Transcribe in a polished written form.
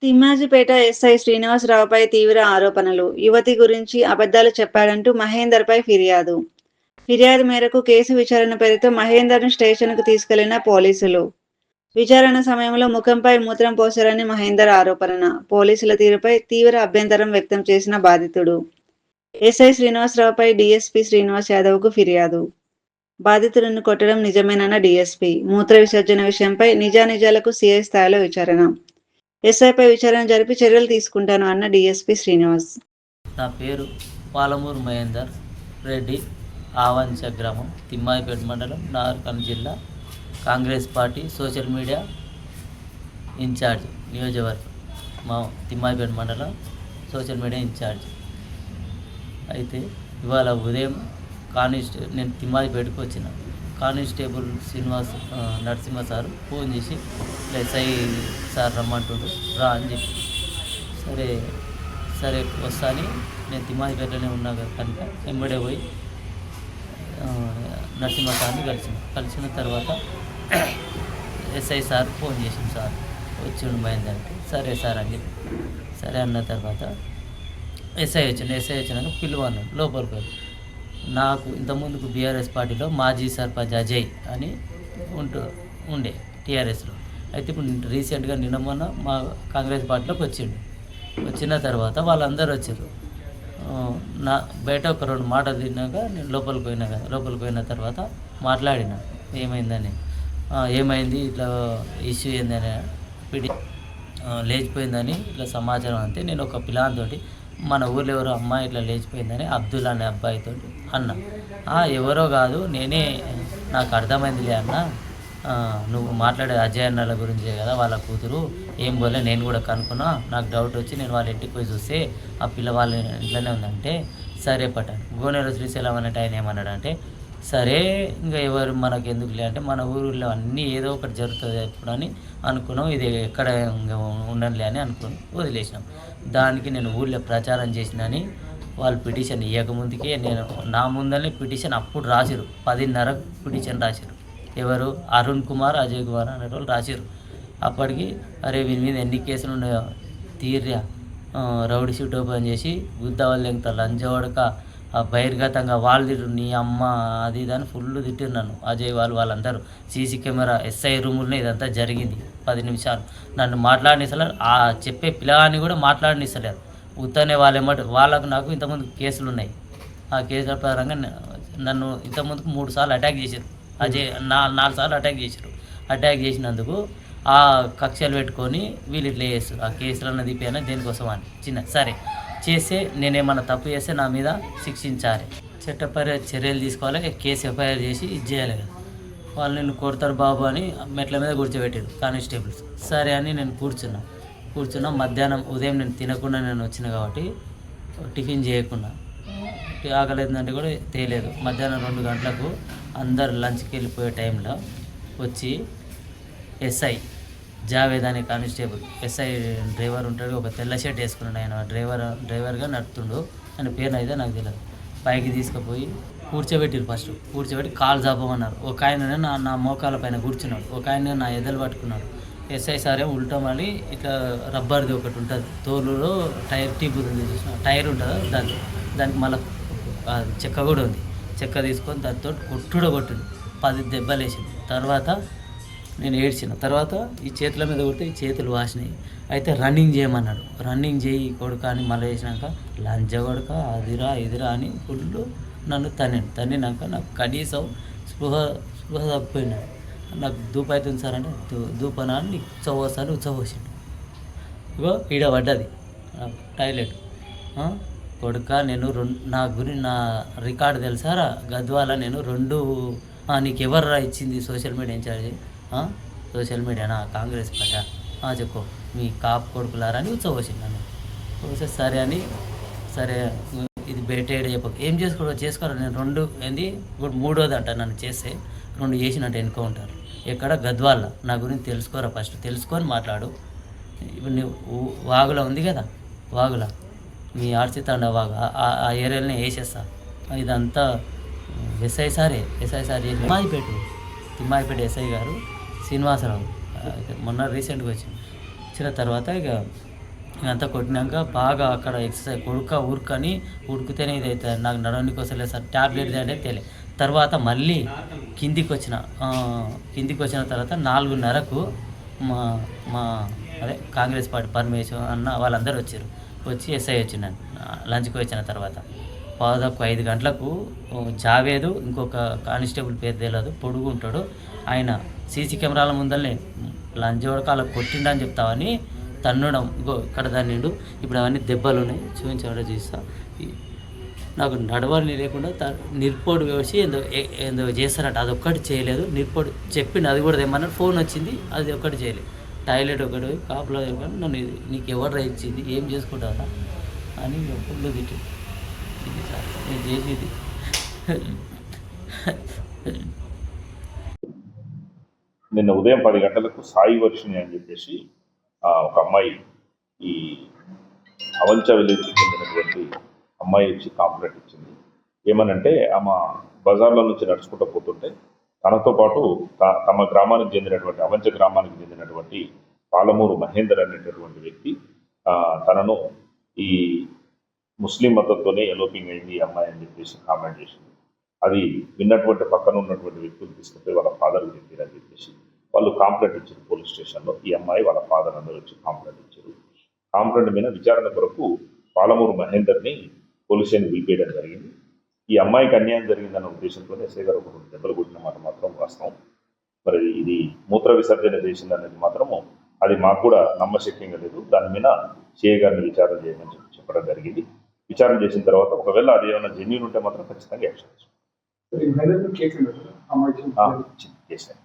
Thimmajipet SI శ్రీనివాసరావుపై తీవ్ర ఆరోపణలు. యువతి గురించి అబద్ధాలు చెప్పాడంటూ మహేందర్పై ఫిర్యాదు. ఫిర్యాదు మేరకు కేసు విచారణ పేరుతో మహేందర్ను స్టేషన్కు తీసుకెళ్లిన పోలీసులు. విచారణ సమయంలో ముఖంపై మూత్రం పోశారని మహేందర్ ఆరోపణ. పోలీసుల తీరుపై తీవ్ర అభ్యంతరం వ్యక్తం చేసిన బాధితుడు. ఎస్ఐ శ్రీనివాసరావుపై డీఎస్పీ శ్రీనివాస్ యాదవ్కు ఫిర్యాదు. బాధితులను కొట్టడం నిజమేనన్న డీఎస్పీ. మూత్ర విసర్జన విషయంపై నిజానిజాలకు సీఐ స్థాయిలో విచారణ. ఎస్ఐపై విచారణ జరిపి చర్యలు తీసుకుంటాను అన్న డీఎస్పీ శ్రీనివాస్. నా పేరు పాలమూరు మహేందర్ రెడ్డి, ఆవంచ గ్రామం, తిమ్మాయిపేట మండలం, నాగర్కర్నూలు జిల్లా, Congress party social media in-charge, నియోజకవర్గం మా తిమ్మాయిపేట మండలం సోషల్ మీడియా ఇన్ఛార్జ్. అయితే ఇవాళ ఉదయం నేను తిమ్మాయిపేటకు వచ్చిన constable Srinivas Narasimha sir phone చేసి ఎస్ఐ సార్ రమ్మంటుండు రా అని చెప్పి, సరే సరే వస్తా అని నేను తిమ్మాయిపేటలోనే ఉన్నా కనుక వెంబడే పోయి నరసింహ సార్ని కలిసిన తర్వాత ఎస్ఐ సార్ ఫోన్ చేసింది, సార్ వచ్చిండు బయలుదేరంటే సరే సార్ అని చెప్పి సరే అన్న తర్వాత ఎస్ఐ వచ్చినాక పిలువన్నాడు లోపలికి వెళ్ళి. నాకు ఇంతకుముందుకు బీఆర్ఎస్ పార్టీలో మాజీ సర్పంచ్ అజయ్ అని ఉండే టీఆర్ఎస్లో. అయితే ఇప్పుడు రీసెంట్గా నిన్న మొన్న మా కాంగ్రెస్ పార్టీలోకి వచ్చిన తర్వాత వాళ్ళందరూ వచ్చారు. నా బయట ఒక 2 మాటలు తిన్నాక నేను లోపలికి పోయిన తర్వాత మాట్లాడిన ఏమైందని. ఏమైంది ఇట్లా ఇష్యూ ఏందని లేచిపోయిందని ఇట్లా సమాచారం. అంతే నేను ఒక పిల్లాంతోటి మన ఊర్లో ఎవరో అమ్మాయి ఇట్లా లేచిపోయిందని అబ్దుల్ అనే అబ్బాయితో అన్న. ఎవరో కాదు నేనే, నాకు అర్థమైందిలే అన్న, నువ్వు మాట్లాడే అజయ్ అన్నల గురించే కదా, వాళ్ళ కూతురు ఏం పోలే, నేను కూడా కనుక్కున్నా, నాకు డౌట్ వచ్చి నేను వాళ్ళ ఇంటికి పోయి చూస్తే ఆ పిల్ల వాళ్ళ ఇంట్లోనే ఉందంటే సరే పట్టాను. గోనెల శ్రీశైలం అనేట ఆయన ఏమన్నాడంటే సరే ఇంకా ఎవరు మనకు ఎందుకులే అంటే మన ఊరిలో అన్నీ ఏదో ఒకటి జరుగుతుంది ఎప్పుడు అని అనుకున్నాం, ఇది ఎక్కడ ఉండనులే అని అనుకుని వదిలేసినాం. దానికి నేను ఊళ్ళో ప్రచారం చేసినని వాళ్ళు పిటిషన్ ఇవ్వకముందుకే నేను నా ముందరనే పిటిషన్ అప్పుడు రాసిరు, 10:30 పిటిషన్ రాసిరు. ఎవరు అరుణ్ కుమార్, అజయ్ కుమార్ అనే వాళ్ళు రాసిరు. అప్పటికి అరే వీని మీద ఎన్ని కేసులు ఉన్నాయో తీర్రా, రౌడీ షీట్ ఓపెన్ చేసి గుద్దావల్ లెంగత లంచవడక బహిర్గతంగా వాళ్ళు తిట్టు నీ అమ్మ అది ఇది అని ఫుల్ తిట్టిరు నన్ను. అజయ్ వాళ్ళందరూ సీసీ కెమెరా ఎస్ఐ రూములనే ఇదంతా జరిగింది. 10 నిమిషాలు నన్ను మాట్లాడనిస్తలేరు, ఆ చెప్పే పిల్లగాన్ని కూడా మాట్లాడనిస్తలేరు. ఉత్తనే వాళ్ళకు నాకు ఇంతకుముందు కేసులు ఉన్నాయి. ఆ కేసుల పరంగా నన్ను ఇంతకుముందుకు 3 సార్లు అటాక్ చేశారు. అజయ్ 4 సార్లు అటాక్ చేశారు. అటాక్ చేసినందుకు ఆ కక్షలు పెట్టుకొని వీళ్ళు ఇట్లా చేస్తారు. ఆ కేసులన్న దిపోయినా దేనికోసం అని సరే చేస్తే నేనేమన్నా తప్పు చేస్తే నా మీద శిక్షించాలి, చట్టపర చర్యలు తీసుకోవాలి, కేసు ఎఫ్ఐఆర్ చేసి ఇది చేయాలి కదా. వాళ్ళు నేను కొడతారు బాబు అని మెట్ల మీద కూర్చోబెట్టారు కానిస్టేబుల్స్. సరే అని నేను కూర్చున్నా. మధ్యాహ్నం ఉదయం నేను తినకుండా నేను వచ్చిన కాబట్టి టిఫిన్ చేయకుండా ఆకలేదంటే కూడా తేలేదు. మధ్యాహ్నం 2 గంటలకు అందరు లంచ్కి వెళ్ళిపోయే టైంలో వచ్చి ఎస్ఐ జావేద్ అనే కానిస్టేబుల్, ఎస్ఐ డ్రైవర్ ఉంటాడు, ఒక తెల్ల షర్ట్ వేసుకున్నాడు, ఆయన డ్రైవర్గా నడుతుండు, ఆయన పేరు అయితే నాకు తెలియదు. పైకి తీసుకుపోయి కూర్చోబెట్టి కాలు చాపమన్నారు. ఒక ఆయన నా మోకాల పైన కూర్చున్నాడు, ఒక ఆయన నా ఎదలు పట్టుకున్నాడు. ఎస్ఐ సారే ఉల్టా మళ్ళీ ఇట్లా రబ్బర్ది ఒకటి ఉంటుంది, తోలులో టైర్ టీప్ ఉంది చూసిన టైర్ ఉంటుందా దానికి మళ్ళీ చెక్క కూడా ఉంది. చెక్క తీసుకొని దాంతో కొట్టింది, 10 దెబ్బలు వేసింది. తర్వాత నేను ఏడ్చిన. తర్వాత ఈ చేతుల మీద కొడితే ఈ చేతులు వాసినాయి. అయితే రన్నింగ్ చేయమన్నాడు. రన్నింగ్ చేయి కొడుక అని మళ్ళీ వేసినాక లంచ కొడుక అదిరా ఇదిరా అని ఫుల్ నన్ను తన్నినాక నాకు కనీసం స్పృహ తప్పిపోయినాడు. నాకు దూపు అవుతుంది సార్ అంటే దూపనా అని నీకు చవసాలు ఉచ్చవసిండు. ఇగో ఈడ పడ్డది టాయిలెట్. కొడుక నేను నా రికార్డు తెలుసారా గద్వాల నేను 2 నీకు ఎవర్రా ఇచ్చింది సోషల్ మీడియా ఇన్ఛార్జి? సోషల్ మీడియానా కాంగ్రెస్ పార్టీ? చెప్పు మీ కాపు కొడుకులారా అని ఉచ్చవసిండు నన్ను. సరే అని సరే ఇది బయట చెప్పకు ఏం చేసుకోరా నేను 2 ఏంది ఇప్పుడు 3వది అంట నన్ను చేస్తే 2 చేసినట్టు ఎన్కౌంటర్ ఎక్కడ గద్వాల. నా గురించి తెలుసుకోరా, ఫస్ట్ తెలుసుకొని మాట్లాడు. ఇప్పుడు నువ్వు వాగులో ఉంది కదా, వాగుల మీ ఆర్చితాండ వాగు ఆ ఏరియాలోనే వేసేస్తా. ఇదంతా ఎస్ఐ సారే చేసి తిమ్మాయిపేట ఎస్ఐ గారు శ్రీనివాసరావు మొన్న రీసెంట్గా వచ్చిన తర్వాత ఇక ఇదంతా కొట్టినాక బాగా అక్కడ ఎక్సర్సైజ్ ఉరకని ఉరికితేనే ఇది అవుతుంది, నాకు నడవడానికి వస్తలేదు సార్, ట్యాబ్లెట్ అంటే తెలియదు. తర్వాత మళ్ళీ కిందికి వచ్చిన తర్వాత 4:30కు మా మా అదే కాంగ్రెస్ పార్టీ పరమేశ్వర్ అన్న వాళ్ళందరూ వచ్చారు. వచ్చి ఎస్ఐ వచ్చిందండి లంచ్కి వచ్చిన తర్వాత. 5 గంటలకు జావేదు ఇంకొక కానిస్టేబుల్ పేరు తెలియదు, పొడుగు ఉంటాడు ఆయన, సీసీ కెమెరాల ముందరనే లంచ్ వరకు అలా కొట్టిండని చెప్తామని తన్నడం, ఇంకో ఇక్కడ తన్నిండు. ఇప్పుడు అవన్నీ దెబ్బలు ఉన్నాయి, చూపించడం చూస్తా. నాకు నడవని లేకుండా నిర్పోడు వేసి ఏందో చేస్తారట, అది ఒక్కటి చేయలేదు. నిర్పోడు చెప్పింది, అది కూడా తెమ్మన్నారు. ఫోన్ వచ్చింది, అది ఒక్కటి చేయలేదు. టాయిలెట్ ఒకటి కాపులో నన్ను నీకు ఎవరు ఇచ్చింది, ఏం చేసుకుంటావా అని ఫుల్ తిట్టి, ఇది సార్ నేను చేసేది. నిన్న ఉదయం 10 గంటలకు సాయి వర్షిణి అని చెప్పేసి ఒక అమ్మాయి, ఈ అవంచ విలేజ్కి చెందినటువంటి అమ్మాయి వచ్చి కాంప్లైంట్ ఇచ్చింది. ఏమనంటే ఆమె బజార్లో నుంచి నడుచుకుంటూ పోతుంటే తనతో పాటు తమ గ్రామానికి చెందినటువంటి అవంచ గ్రామానికి చెందినటువంటి పాలమూరు మహేందర్ అనేటటువంటి వ్యక్తి తనను ఈ ముస్లిం మతంతోనే ఎలోపింగ్ అయింది ఈ అమ్మాయి అని చెప్పేసి కామెంట్ చేసింది. అది విన్నటువంటి పక్కన ఉన్నటువంటి వ్యక్తులు తీసుకుపోయి వాళ్ళ ఫాదర్కి చెప్పారని చెప్పేసి వాళ్ళు కాంప్లైంట్ ఇచ్చారు పోలీస్ స్టేషన్లో. ఈ అమ్మాయి వాళ్ళ ఫాదర్ అందరూ వచ్చి కాంప్లైంట్ ఇచ్చారు. కాంప్లైంట్ మీద విచారణ కొరకు పాలమూరు మహేందర్ని పోలీస్ స్టేషన్ పిలిపేయడం జరిగింది. ఈ అమ్మాయికి అన్యాయం జరిగిందన్న ఉద్దేశంతో ఎస్ఐ గారు ఒక 2 దెబ్బలు కొట్టిన మాట మాత్రం వాస్తవం. మరి ఇది మూత్ర విసర్జన చేసిందనేది మాత్రము అది మాకు కూడా నమ్మశక్యంగా లేదు. దాని మీద సిఐ గారిని విచారణ చేయమని చెప్పడం జరిగింది. విచారణ చేసిన తర్వాత ఒకవేళ అది ఏమైనా జెన్యూన్ ఉంటే మాత్రం ఖచ్చితంగా యాక్షన్ కేసు చేస్తాం.